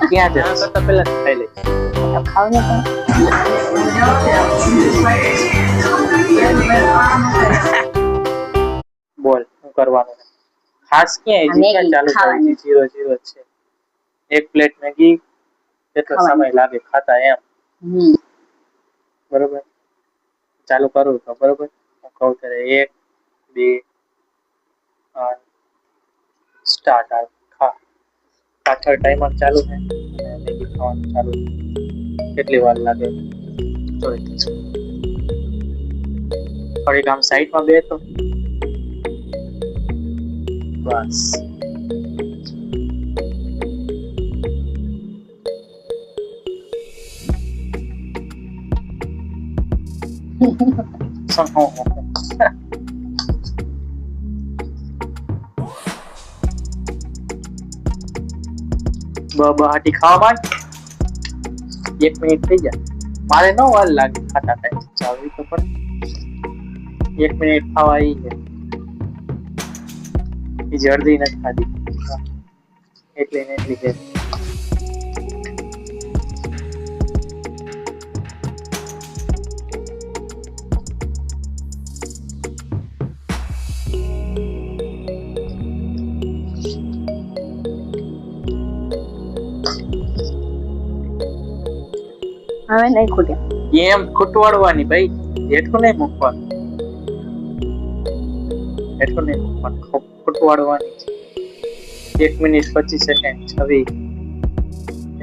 ક્યાં જા તો પેલા ખાઈ લે ખાવ ને બોલ શું કરવાનું ખાસ ક્યાં હજી ક્યાં ચાલુ થાય છે 0-0 છે એક પ્લેટ મેગી કેટલો સમય લાગે ખાતા એમ બરોબર ચાલુ કરું તો બરોબર હું કહું ત્યારે 1 2 સ્ટાર્ટ આ ખા પાછળ ટાઈમર ચાલુ છે અને મેગી ખાવાનું ચાલુ કેટલી વાર લાગે જોઈ થોડીક આમ સાઈડમાં બે તો બસ બહાટી ખાવા માંડ 1 મિનિટ થઈ જાય મારે ન વાર લાગે ખાતા ટાઈમ ચાવી તો પણ 1 મિનિટ ખાવા આવી છે એ જલ્દી નથી ખાધી એટલે ને એટલી છે હવે નહીં ખૂટ્યા એમ ખૂટવાડવાની ભાઈ એટલું નહીં મૂકવાનું એટલું નહીં મૂકવાનું ખૂટવાડવાની 1 મિનિટ 25 સેકન્ડ 26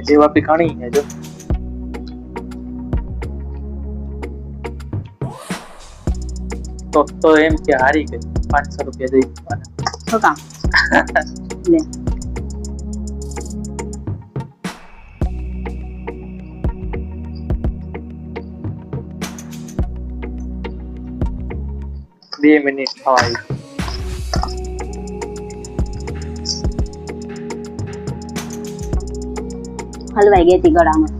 જેવા બી ઘણી છે જો તો એમ કે હારી ગઈ 500 રૂપિયા દઈ દેવાના શું કામ લે 2 મિનિટ ખાવાય હલવાઈ ગઈ હતી ગળામાં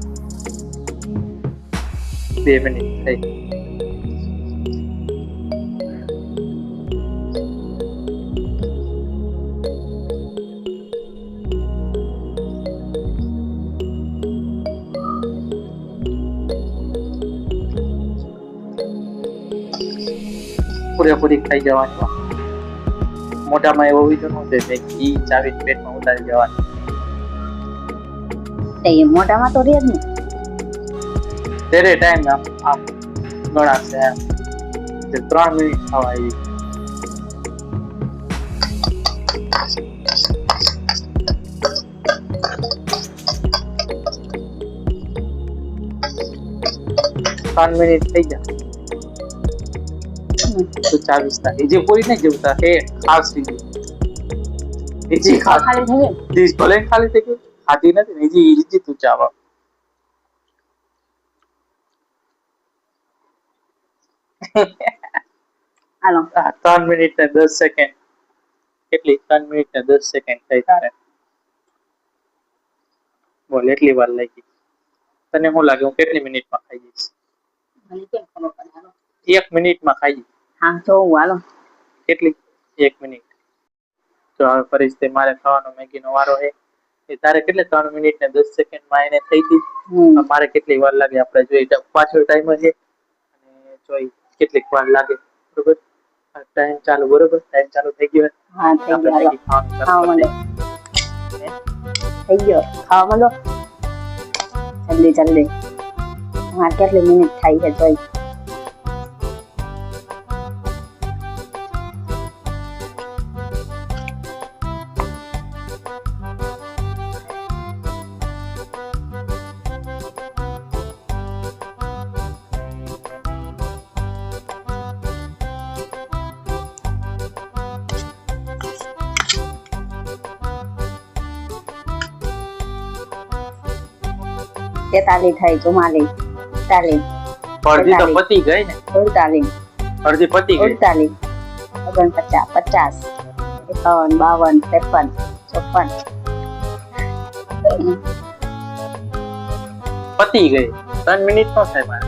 2 મિનિટ થઈ પૂરેપૂરી ખાઈ જવાની મોઢામાં એવો વિધો ન છે કે ઘી ચાવી પેટમાં ઉતારી જવાની એ મોઢામાં તો રહે જ ને તેરે ટાઈમ આમ ગણાશે એમ 3 મિનિટ ખાવા આવી મિનિટ થઈ જાય તો 40 થાય જે પૂરી નહીં જેવતા હે ખાસ થઈ ગઈ એજી ખાલી થઈ ગઈ દીસ ભલે ખાલી થઈ ગઈ ખાધી નથી ને એજી તું ચાવા હાલો 3 મિનિટ ને 10 સેકન્ડ કેટલી 3 મિનિટ ને 10 સેકન્ડ થઈ તારે બોલ એટલી વાર લાગી તને શું લાગે હું કેટલી મિનિટમાં ખાઈ જઈશ મને કેમ ખબર પડે હાલો 1 મિનિટમાં ખાઈ હા જો હાલો કેટલી 1 મિનિટ તો હવે પરિસ્થિતિ મારે ખાવાનો મેગીનો વારો છે એ તારે કેટલે 3 મિનિટ ને 10 સેકન્ડમાં એને થઈ ગઈ મારે કેટલી વાર લાગે આપણે જોઈએ પાછળ ટાઈમર છે અને જોઈ કેટલીક વાર લાગે બરોબર ટાઈમ ચાલુ બરોબર ટાઈમ ચાલુ થઈ ગયો હા થઈ ગયો ખાવા માંડો થઈ ગયો ખાવા માંડો જલ્દી જલ્દી મારે કેટલી મિનિટ થાય છે જોઈ તેતાલી થઈ 44 40 અડધી તો પતી ગઈ ને 48 અડધી પતી ગઈ 48 49 50 51 52 53 54 પતી ગઈ 3 મિનિટ નો થાય મારે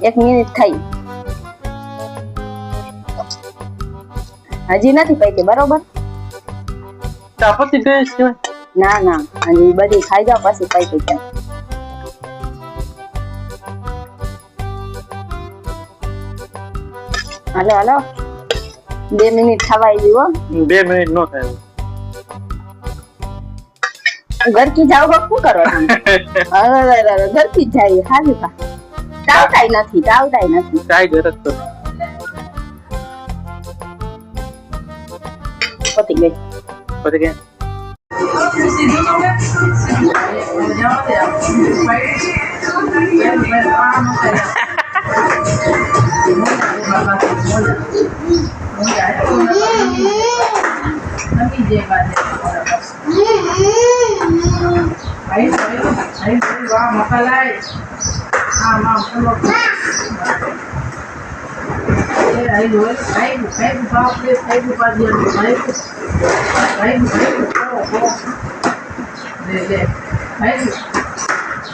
1 મિનિટ થઈ હજી નથી પતી બરોબર તા પતી ગઈ છે ના ના હજી બધી ખાઈ જાવ પછી પૈકી જાય. હાલો હાલો 2 મિનિટ થવા આવી હો. 2 મિનિટ નો થાય. ઘરકી જાવ શું કરો તમે? અરે ઘરકી જાય હાજી પા ટાવતાય નથી. કાઈ જરૂરત તો પતી ગઈ. પછી કે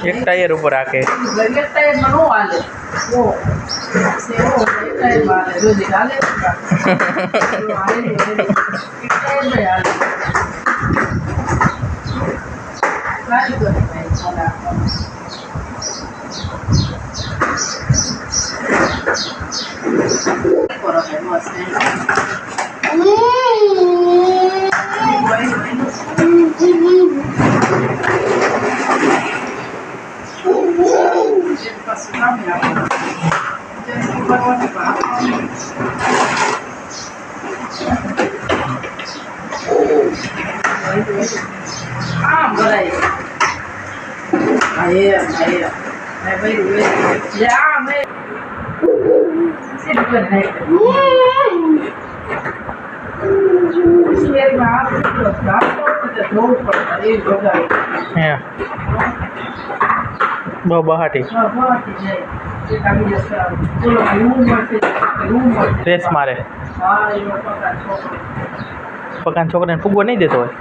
એક ટાયર ઉપર રાખે. બહુ બહાટી રેસ મારે. પકાન છોકરાને ફૂગવો નહીં દેતો હોય.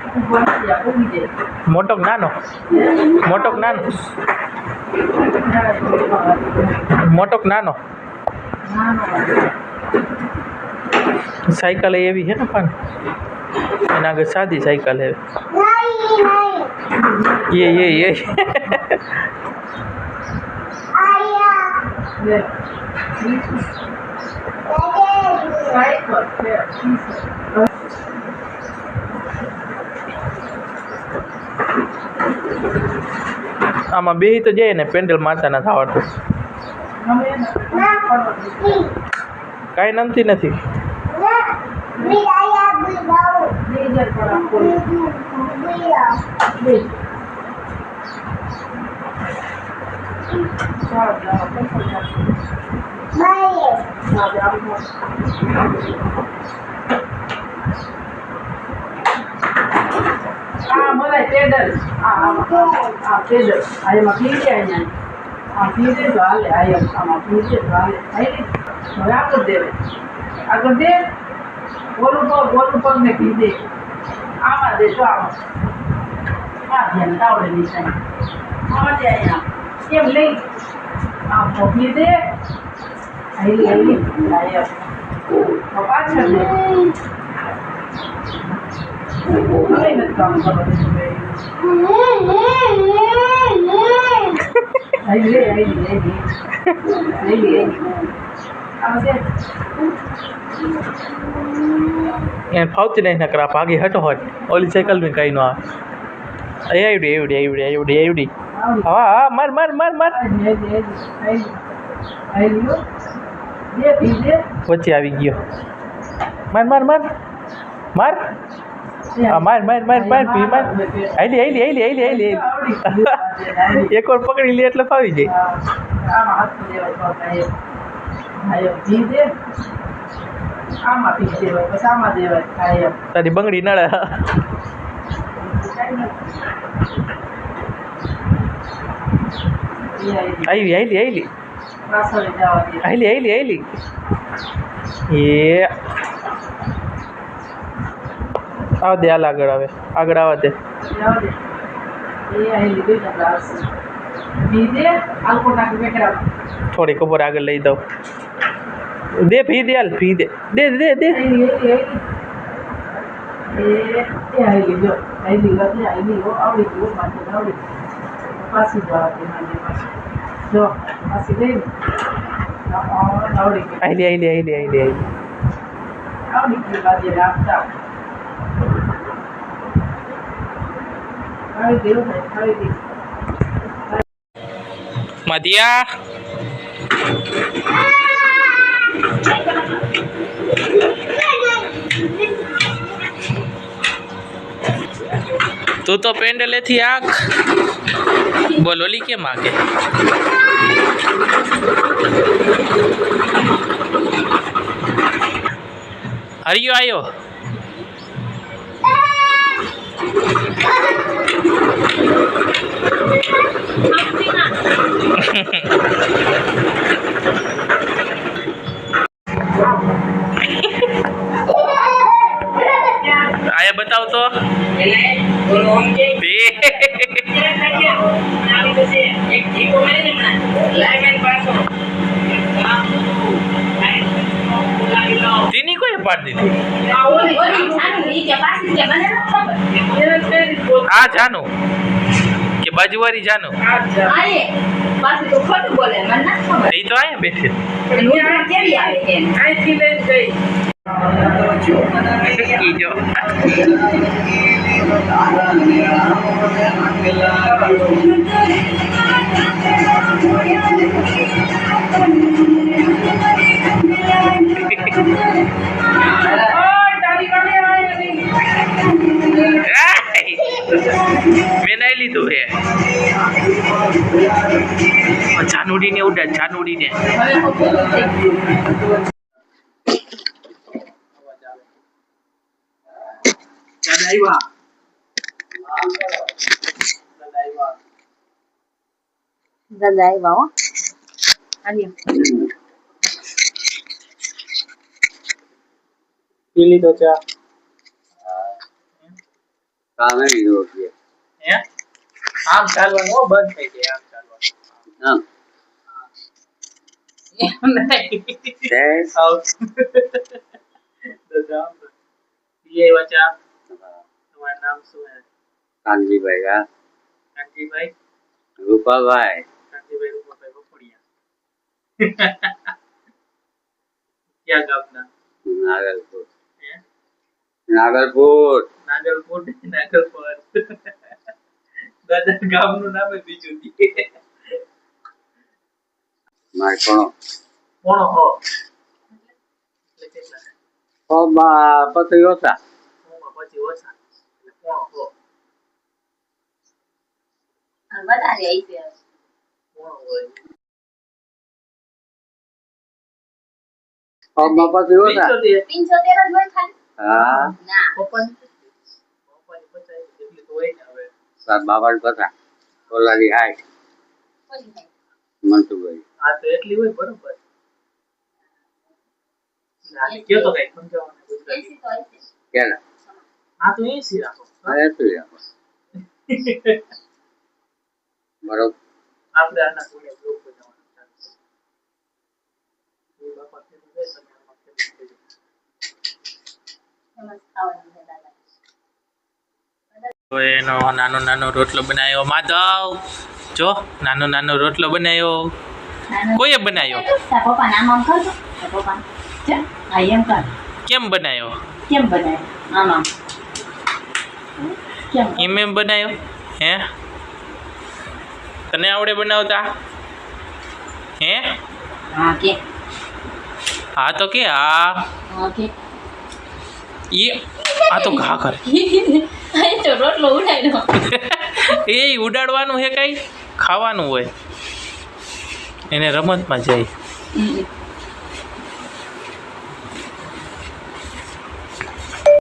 મોટો કે નાનો? મોટો કે નાનો? સાયકલ એવી છે ને પણ એના આગળ સાદી સાયકલ હે. ये આમાં બેહી તો જાય ને પેન્ડલ મારતા નથી આવડતું. કાંઈ નમતી નથી. ફાવતી નહીં નકરા ભાગી હટો હટ. ઓલી સાયકલ में કઈ નો આવે. એવડી હા માર વચ્ચે આવી ગયો. માર આઈલી એક વાર પકડી લે એટલે ફાવી જાય. તારી બંગડી નળે. આઈલી એ આવ દે. હાલ આગળ આવવા દે. થોડી ખબર આગળ લઈ દઉં. દે ફી દે. હાલ ફી દે. આવી ગયો આવી આવડી ગયો માથે આવડી પાછી જવા દે મારી પાછી જો પાછી લઈ આવડી ગઈ આવડી ગઈ બાજે રાખતા આવી ગયું આવી ગઈ મધિયા તું તો પેન્ડલેથી આંખ બોલોલી કેમ આગે હરિયો આયો આયા બતાવ તો તેની કોઈ પાડી દીધી આ જાનું કે બાજુવાળી જાનું એ તો આયા બેઠે કીજો મેં નહીં લીધું હે જાનુડીને ઉડા જાનુડીને દાદા આવ્યા હો હાલ્યો પી લીધો ચા કામે લીધો છે હે આમ ચાલવાનું હો બંધ થઈ જાય આમ ચાલવાનું આમ એમ નહીં તે આવ દાદા પીએ વચા તમારું નામ શું હે કાંજીભાઈ કા કાંતિભાઈ રૂપાભાઈ રૂપાભાઈ બપોડિયા ક્યાં ગામના નાગલપુર હે નાગલપુર નાગલપુર દાદા ગામનું નામ બીજું દી મારે કોણ કોણ હો એટલે કેટલા પછી હોતા હું પછી ઓછા એટલે કોણ હો વધારે આવી છે કોણ હોય પછી હોતા 75 જ હોય ખાલી હા ના પપ્પાની 50 જેટલી તો હોય ને હવે તાર બાબા પતા ઓલાની હાઈટ કોની થાય મંતુભાઈ આ તો એટલી હોય બરોબર ના કયો તો કઈ સમજાવવાનું ગુજરાતી 80 તો હશે કેલા આ તો 80 રાખો અરે તું રાખો બરોબર આપણે આના કોને ગ્રુપ બનાવવાનું ચાલશે એ બાપા કે તો તમે આમાં કે એમાં ખાવાનું છે દાદા તો એનો નાનો નાનો રોટલો બનાવ્યો માધવ જો નાનો નાનો રોટલો બનાવ્યો કોઈએ બનાવ્યો તાર પપ્પા નામ આમ કરજો તાર પપ્પા છે આ એમ કર કેમ બનાવ્યો કેમ બનાય આમ આમ કેમ એમ બનાવ્યો હે તને આવડે બનાવતા હે હા કે હા તો કે હા હા કે એ આ તો ઘા કરે આ તો રોટલો ઉડાડ્યો એ ઉડાડવાનું હે કઈ ખાવાનું હોય એને રમતમાં જાય